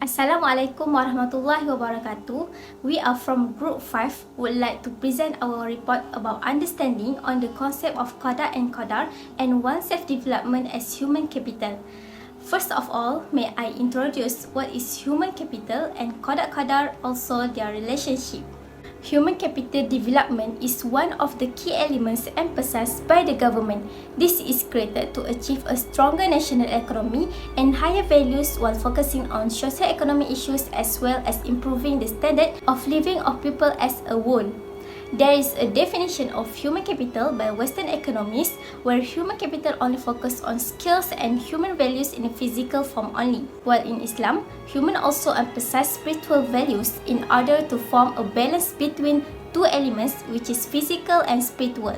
Assalamualaikum warahmatullahi wabarakatuh. We are from Group 5 would like to present our report about understanding on the concept of Qada and Qadar and oneself development as human capital. First of all, may I introduce what is human capital and Qada also their relationship. Human capital development is one of the key elements emphasized by the government. This is created to achieve a stronger national economy and higher values while focusing on socio-economic issues as well as improving the standard of living of people as a whole. There is a definition of human capital by Western economists where human capital only focuses on skills and human values in a physical form only, while in Islam, human also emphasize spiritual values in order to form a balance between two elements which is physical and spiritual.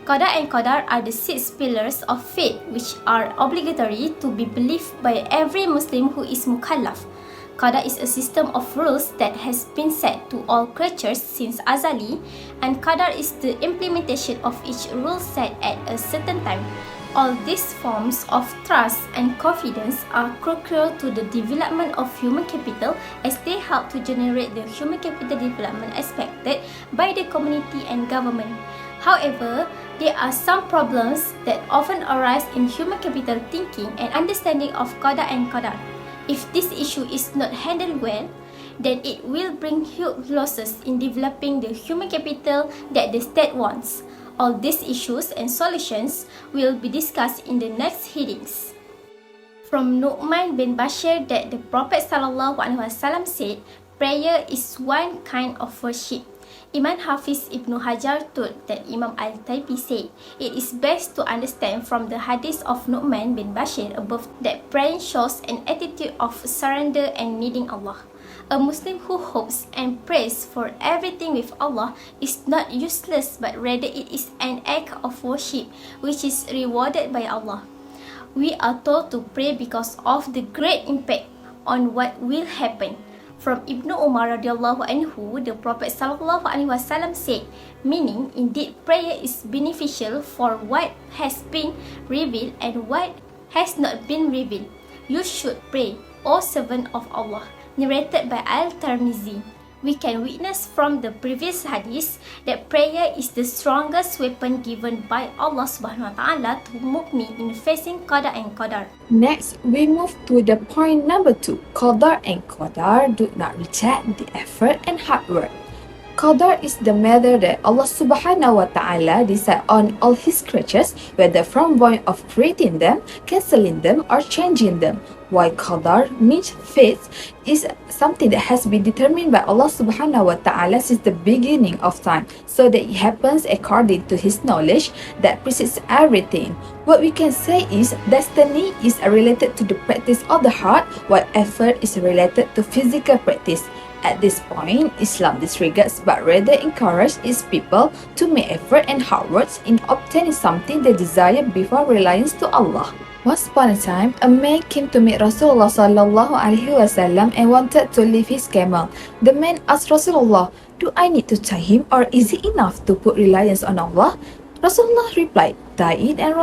Qada and Qadar are the 6 pillars of faith which are obligatory to be believed by every Muslim who is mukallaf. Qada is a system of rules that has been set to all creatures since Azali, and Qadar is the implementation of each rule set at a certain time. All these forms of trust and confidence are crucial to the development of human capital as they help to generate the human capital development expected by the community and government. However, there are some problems that often arise in human capital thinking and understanding of Qada and Qadar. If this issue is not handled well, then it will bring huge losses in developing the human capital that the state wants. All these issues and solutions will be discussed in the next headings. From Nu'man bin Bashir that the Prophet ﷺ said, prayer is one kind of worship. Imam Hafiz Ibn Hajar told that Imam Al-Taibi said, it is best to understand from the hadith of Nu'man bin Bashir above that praying shows an attitude of surrender and needing Allah. A Muslim who hopes and prays for everything with Allah is not useless but rather it is an act of worship which is rewarded by Allah. We are told to pray because of the great impact on what will happen. From Ibn Umar radiallahu anhu, the Prophet sallallahu alaihi wasallam said, meaning indeed prayer is beneficial for what has been revealed and what has not been revealed. You should pray, O servant of Allah. Narrated by Al-Tirmizi. We can witness from the previous hadith that prayer is the strongest weapon given by Allah subhanahu wa ta'ala to mu'min in facing Qada and Qadar. Next, we move to the point number 2. Qadar and Qadar do not reject the effort and hard work. Qadar is the matter that Allah subhanahu wa ta'ala decide on all his creatures, whether from point of creating them, cancelling them, or changing them. While Qadar means fate is something that has been determined by Allah subhanahu wa ta'ala since the beginning of time, so that it happens according to his knowledge that precedes everything. What we can say is destiny is related to the practice of the heart, while effort is related to physical practice. At this point, Islam disregards but rather encourages its people to make effort and hard work in obtaining something they desire before reliance to Allah. Once upon a time, a man came to meet Rasulullah sallallahu alaihi wasallam and wanted to leave his camel. The man asked Rasulullah, "Do I need to tie him, or is it enough to put reliance on Allah?" Rasulullah replied, "Tie it and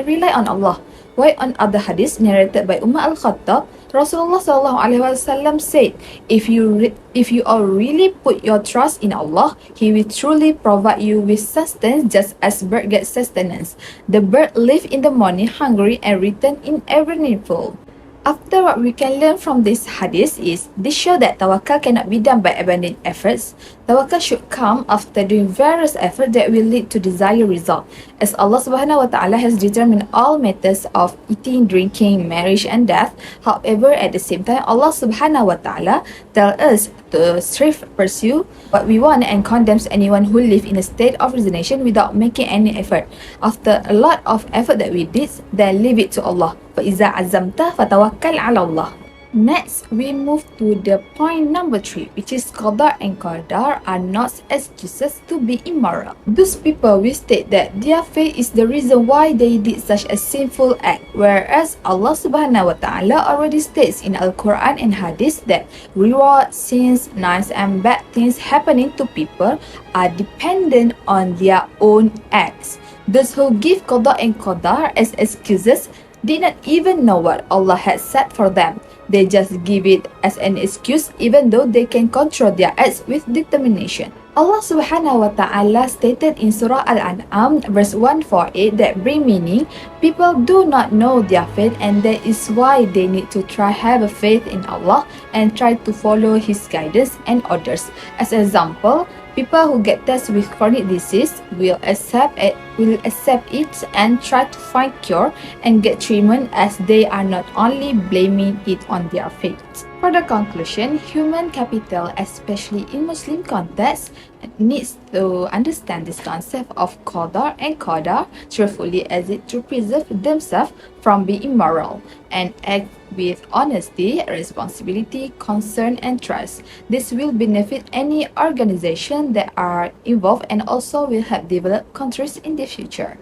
rely on Allah." While on other hadith narrated by Umar al-Khattab, Rasulullah sallallahu alaihi wasallam said, if you all really put your trust in Allah, He will truly provide you with sustenance just as bird gets sustenance. The bird live in the morning hungry and return in evening full. After what we can learn from this hadith is, this show that tawakal cannot be done by abandoning efforts. Tawakal should come after doing various efforts that will lead to desired result. As Allah subhanahu wa ta'ala has determined all matters of eating, drinking, marriage and death. However, at the same time, Allah subhanahu wa ta'ala tells us to strive pursue what we want and condemns anyone who live in a state of resignation without making any effort. After a lot of effort that we did, then leave it to Allah. فَإِذَا عَزَّمْتَ فَتَوَكَّلْ عَلَى اللَّهِ. Next, we move to the point number 3, which is Qadar and Qadar are not excuses to be immoral. Those people will state that their faith is the reason why they did such a sinful act, whereas Allah subhanahu wa ta'ala already states in Al-Quran and Hadith that reward, sins, nice and bad things happening to people are dependent on their own acts. Those who give Qada and Qadar as excuses did not even know what Allah had said for them. They just give it as an excuse even though they can control their acts with determination. Allah Subhanahu wa Ta'ala stated in Surah Al-An'am verse 148 that bring meaning, people do not know their faith and that is why they need to try have a faith in Allah and try to follow His guidance and orders. As an example, people who get tested with chronic disease will accept it and try to find cure and get treatment as they are not only blaming it on their faith. For the conclusion, human capital, especially in Muslim context, needs to understand this concept of Qadar and Qadar truthfully as it to preserve themselves from being immoral and act with honesty, responsibility, concern and trust. This will benefit any organization that are involved and also will help develop countries in the future.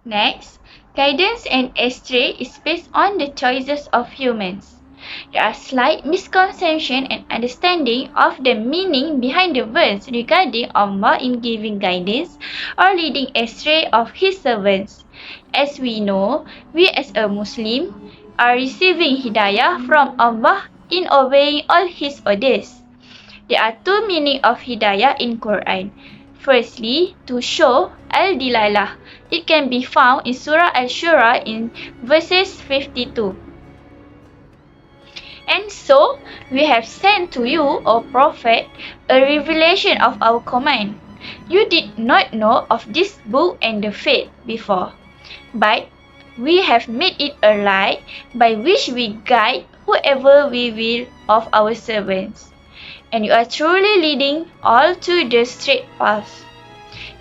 Next, guidance and astray is based on the choices of humans. There are slight misconception and understanding of the meaning behind the verse regarding Allah in giving guidance or leading astray of His servants. As we know, we as a Muslim are receiving hidayah from Allah in obeying all His orders. There are two meanings of hidayah in Quran. Firstly, to show al-dilalah. It can be found in Surah Al-Shura in verses 52. And so, we have sent to you, O Prophet, a revelation of our command. You did not know of this book and the faith before, but we have made it a light by which we guide whoever we will of our servants. And you are truly leading all to the straight path.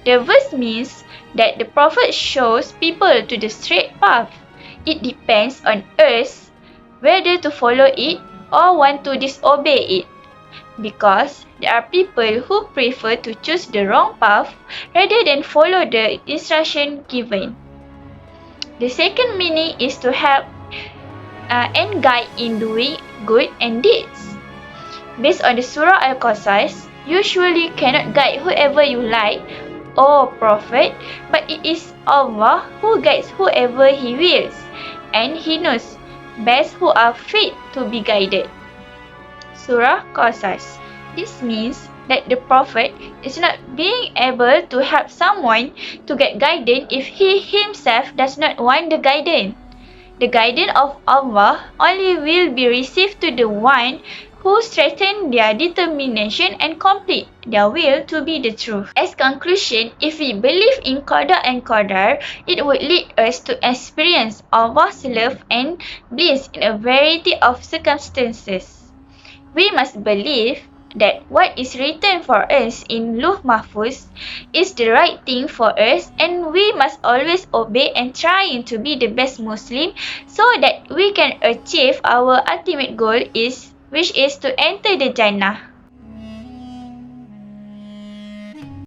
The verse means that the Prophet shows people to the straight path. It depends on us whether to follow it or want to disobey it, because there are people who prefer to choose the wrong path rather than follow the instruction given. The second meaning is to help and guide in doing good and deeds. Based on the Surah Al-Qasas, you surely cannot guide whoever you like, O Prophet, but it is Allah who guides whoever He wills, and He knows best who are fit to be guided. Surah Qasas. This means that the Prophet is not being able to help someone to get guidance if he himself does not want the guidance. The guidance of Allah only will be received to the one who strengthen their determination and complete their will to be the truth. As conclusion, if we believe in Qada and Qadar, it would lead us to experience Allah's love and bliss in a variety of circumstances. We must believe that what is written for us in Lauh Mahfuz is the right thing for us, and we must always obey and trying to be the best Muslim so that we can achieve our ultimate goal which is to enter the Jannah.